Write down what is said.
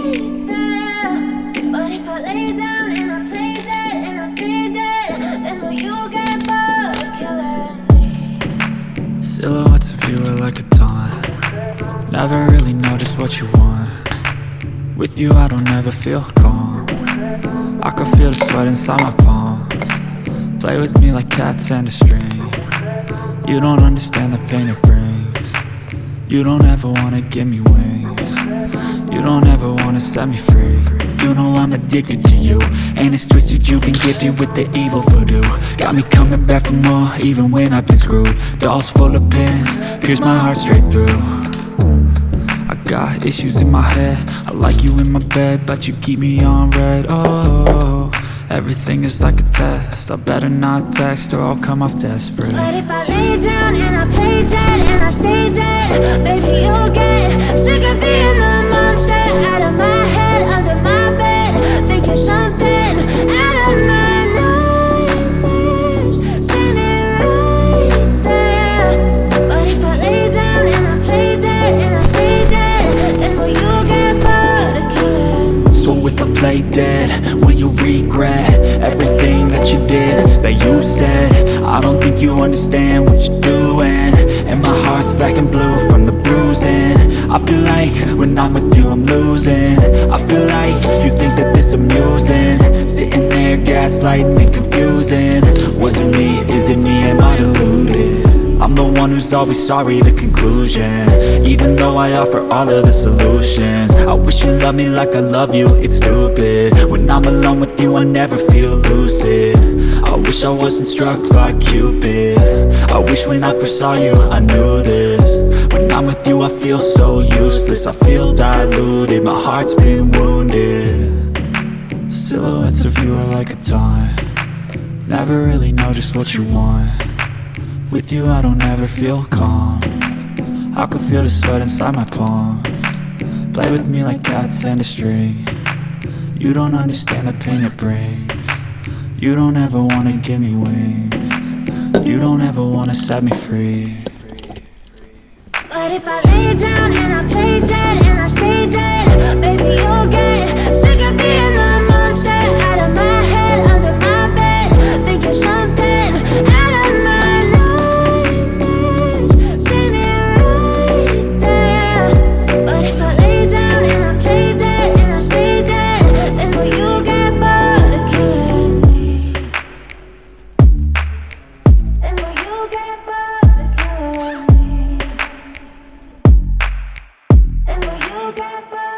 right there. But if I lay down and I play dead and I stay dead, then will you get bored of killing me? Silhouettes of you are like a taunt. Never really know just what you want. With you I don't ever feel calm. I can feel the sweat inside my palms. Play with me like cats and a string. You don't understand the pain it brings. You don't ever wanna give me wings. You don't ever wanna set me free. You know I'm addicted to you, and it's twisted, you've been gifted with the evil voodoo. Got me coming back for more, even when I've been screwed. Dolls full of pins, pierce my heart straight through. I got issues in my head, I like you in my bed, but you keep me on red. Oh, everything is like a test. I better not text or I'll come off desperate. But if I lay down and I play dead and I stay dead, baby you'll get sick of being the monster out of my head, under my bed, thinking something out of my nightmares, standing right there. But if I lay down and I play dead and I stay dead, then will you get bored of killing me? So if I play dead, will you regret everything that you did, that you said? I don't think you understand what you're doing, and my heart's black and blue from the bruising. I feel like when I'm with you I'm losing. I feel like you think that this amusing, sitting there gaslighting and confusing. Was it me? Is it me? Am I deluded? I'm the one who's always sorry, the conclusion, even though I offer all of the solutions. I wish you loved me like I love you, it's stupid. When I'm alone with you I never feel lucid. I wish I wasn't struck by Cupid. I wish when I first saw you I knew this. When I'm with you I feel so useless, I feel diluted, my heart's been wounded. Silhouettes of you are like a taunt. Never really know just what you want. With you I don't ever feel calm. I can feel the sweat inside my palms. Play with me like cats and a string. You don't understand the pain it brings. You don't ever wanna give me wings. You don't ever wanna set me free. But if I lay down and I play dead and I stay dead, baby you'll get sick of being the monster out of my head, under my bed, thinking something out of my nightmares, standing right there. But if I lay down and I play dead and I stay dead, then will you get bored of killing me? Then will you get bored of killing me? And will you get bored?